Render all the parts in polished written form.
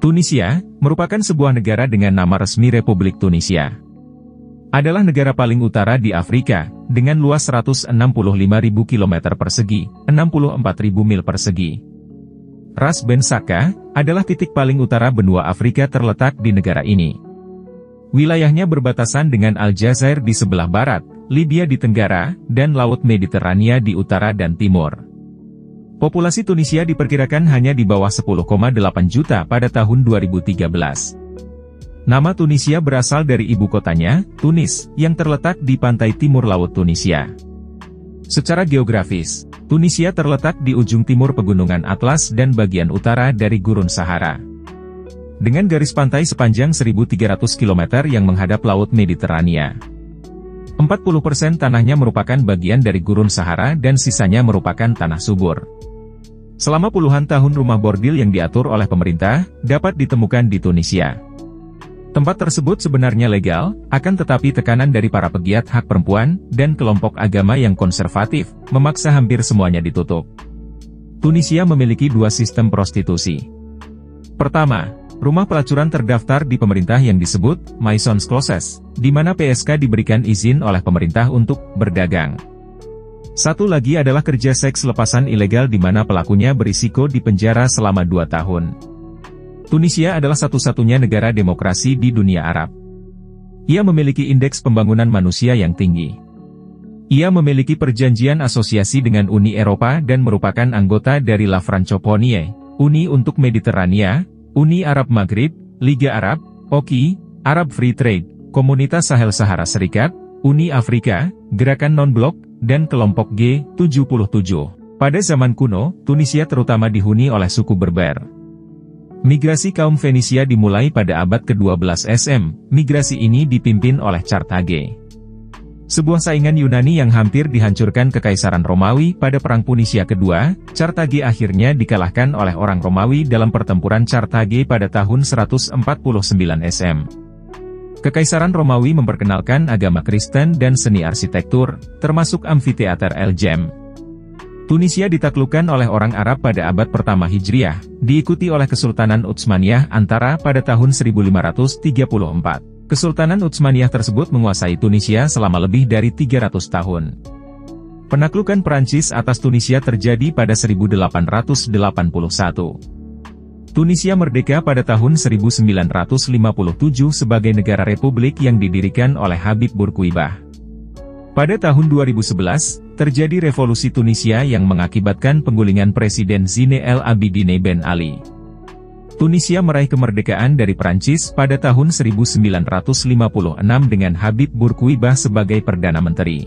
Tunisia, merupakan sebuah negara dengan nama resmi Republik Tunisia. Adalah negara paling utara di Afrika, dengan luas 165.000 km persegi, 64.000 mil persegi. Ras Ben Saka, adalah titik paling utara benua Afrika terletak di negara ini. Wilayahnya berbatasan dengan Aljazair di sebelah barat, Libya di tenggara, dan Laut Mediterania di utara dan timur. Populasi Tunisia diperkirakan hanya di bawah 10,8 juta pada tahun 2013. Nama Tunisia berasal dari ibu kotanya, Tunis, yang terletak di pantai timur Laut Tunisia. Secara geografis, Tunisia terletak di ujung timur Pegunungan Atlas dan bagian utara dari Gurun Sahara. Dengan garis pantai sepanjang 1.300 km yang menghadap Laut Mediterania. 40% tanahnya merupakan bagian dari Gurun Sahara dan sisanya merupakan tanah subur. Selama puluhan tahun rumah bordil yang diatur oleh pemerintah, dapat ditemukan di Tunisia. Tempat tersebut sebenarnya legal, akan tetapi tekanan dari para pegiat hak perempuan, dan kelompok agama yang konservatif, memaksa hampir semuanya ditutup. Tunisia memiliki dua sistem prostitusi. Pertama, rumah pelacuran terdaftar di pemerintah yang disebut Maisons Closes, di mana PSK diberikan izin oleh pemerintah untuk berdagang. Satu lagi adalah kerja seks lepasan ilegal di mana pelakunya berisiko di penjara selama 2 tahun. Tunisia adalah satu-satunya negara demokrasi di dunia Arab. Ia memiliki indeks pembangunan manusia yang tinggi. Ia memiliki perjanjian asosiasi dengan Uni Eropa dan merupakan anggota dari La Francophonie, Uni untuk Mediterania, Uni Arab Maghrib, Liga Arab, OKI, Arab Free Trade, Komunitas Sahel-Sahara Serikat, Uni Afrika, Gerakan Non-Blok, dan kelompok G77. Pada zaman kuno, Tunisia terutama dihuni oleh suku Berber. Migrasi kaum Fenisia dimulai pada abad ke-12 SM, migrasi ini dipimpin oleh Carthage. Sebuah saingan Yunani yang hampir dihancurkan Kekaisaran Romawi pada Perang Punisia kedua, Carthage akhirnya dikalahkan oleh orang Romawi dalam pertempuran Carthage pada tahun 149 SM. Kekaisaran Romawi memperkenalkan agama Kristen dan seni arsitektur, termasuk amfiteater El Jem. Tunisia ditaklukkan oleh orang Arab pada abad pertama Hijriah, diikuti oleh Kesultanan Utsmaniyah Antara pada tahun 1534. Kesultanan Utsmaniyah tersebut menguasai Tunisia selama lebih dari 300 tahun. Penaklukan Perancis atas Tunisia terjadi pada 1881. Tunisia merdeka pada tahun 1957 sebagai negara republik yang didirikan oleh Habib Bourguiba. Pada tahun 2011, terjadi revolusi Tunisia yang mengakibatkan penggulingan Presiden Zine El Abidine Ben Ali. Tunisia meraih kemerdekaan dari Prancis pada tahun 1956 dengan Habib Bourguiba sebagai Perdana Menteri.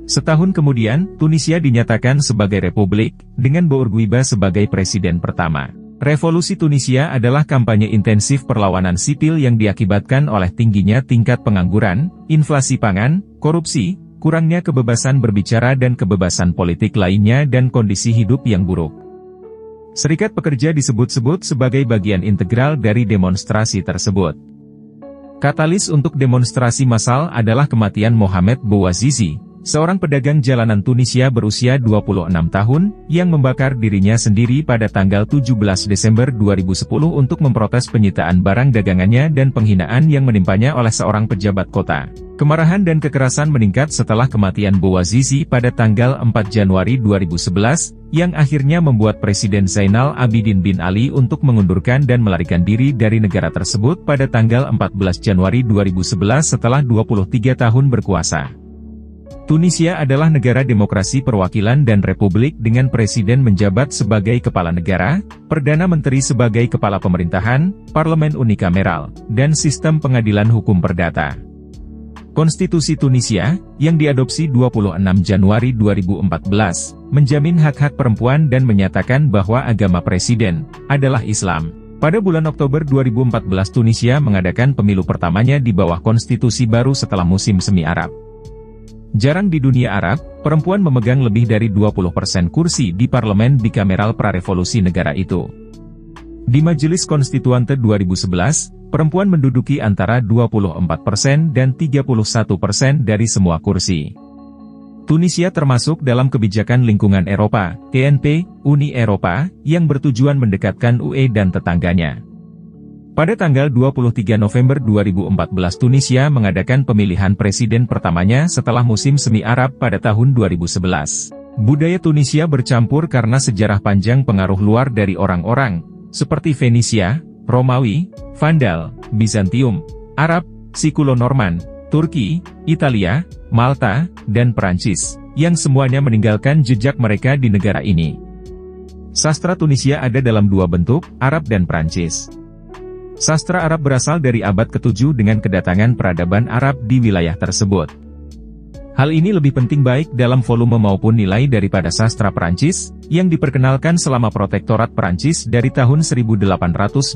Setahun kemudian, Tunisia dinyatakan sebagai republik, dengan Bourguiba sebagai presiden pertama. Revolusi Tunisia adalah kampanye intensif perlawanan sipil yang diakibatkan oleh tingginya tingkat pengangguran, inflasi pangan, korupsi, kurangnya kebebasan berbicara dan kebebasan politik lainnya dan kondisi hidup yang buruk. Serikat pekerja disebut-sebut sebagai bagian integral dari demonstrasi tersebut. Katalis untuk demonstrasi massal adalah kematian Mohamed Bouazizi, seorang pedagang jalanan Tunisia berusia 26 tahun, yang membakar dirinya sendiri pada tanggal 17 Desember 2010 untuk memprotes penyitaan barang dagangannya dan penghinaan yang menimpanya oleh seorang pejabat kota. Kemarahan dan kekerasan meningkat setelah kematian Bouazizi pada tanggal 4 Januari 2011, yang akhirnya membuat Presiden Zainal Abidin bin Ali untuk mengundurkan dan melarikan diri dari negara tersebut pada tanggal 14 Januari 2011 setelah 23 tahun berkuasa. Tunisia adalah negara demokrasi perwakilan dan republik dengan presiden menjabat sebagai kepala negara, perdana menteri sebagai kepala pemerintahan, parlemen unikameral, dan sistem pengadilan hukum perdata. Konstitusi Tunisia, yang diadopsi 26 Januari 2014, menjamin hak-hak perempuan dan menyatakan bahwa agama presiden adalah Islam. Pada bulan Oktober 2014 Tunisia mengadakan pemilu pertamanya di bawah konstitusi baru setelah musim semi Arab. Jarang di dunia Arab, perempuan memegang lebih dari 20% kursi di parlemen bikameral prarevolusi negara itu. Di Majelis Konstituante 2011, perempuan menduduki antara 24% dan 31% dari semua kursi. Tunisia termasuk dalam kebijakan lingkungan Eropa, TNP, Uni Eropa, yang bertujuan mendekatkan UE dan tetangganya. Pada tanggal 23 November 2014 Tunisia mengadakan pemilihan presiden pertamanya setelah musim semi Arab pada tahun 2011. Budaya Tunisia bercampur karena sejarah panjang pengaruh luar dari orang-orang, seperti Fenisia, Romawi, Vandal, Bizantium, Arab, Sikulo-Norman, Turki, Italia, Malta, dan Perancis, yang semuanya meninggalkan jejak mereka di negara ini. Sastra Tunisia ada dalam dua bentuk, Arab dan Perancis. Sastra Arab berasal dari abad ke-7 dengan kedatangan peradaban Arab di wilayah tersebut. Hal ini lebih penting baik dalam volume maupun nilai daripada sastra Perancis, yang diperkenalkan selama protektorat Perancis dari tahun 1881.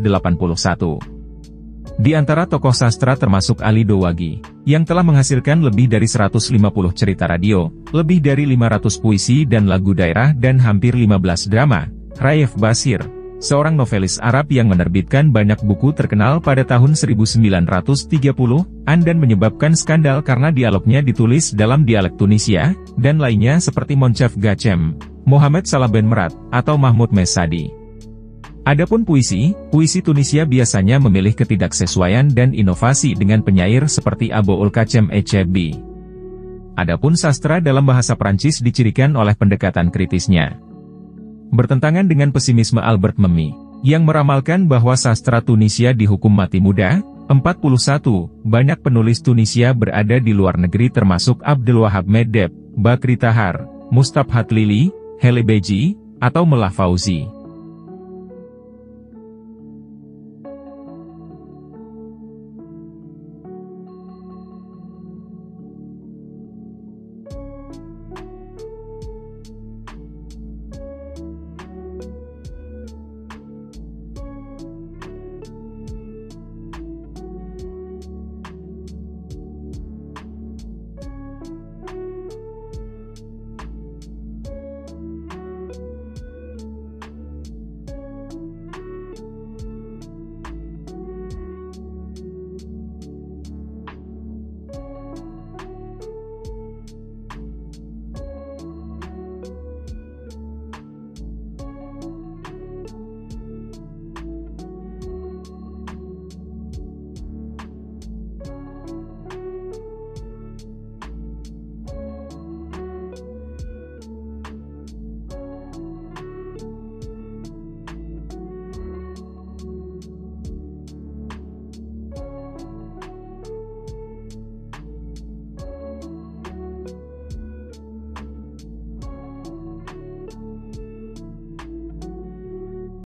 Di antara tokoh sastra termasuk Ali Dowagi, yang telah menghasilkan lebih dari 150 cerita radio, lebih dari 500 puisi dan lagu daerah dan hampir 15 drama. Raif Basir, seorang novelis Arab yang menerbitkan banyak buku terkenal pada tahun 1930-an dan menyebabkan skandal karena dialognya ditulis dalam dialek Tunisia, dan lainnya seperti Monchef Gacem, Mohamed Salah Ben Merat, atau Mahmoud Mesadi. Adapun puisi Tunisia biasanya memilih ketidaksesuaian dan inovasi dengan penyair seperti Aboul Kacem Echebbi. Adapun sastra dalam bahasa Prancis dicirikan oleh pendekatan kritisnya. Bertentangan dengan pesimisme Albert Memmi, yang meramalkan bahwa sastra Tunisia dihukum mati muda. 41. Banyak penulis Tunisia berada di luar negeri termasuk Abdel Wahab Meddeb, Bakri Tahar, Mustapha Hatlili, Hele Beji, atau Mullah Fauzi.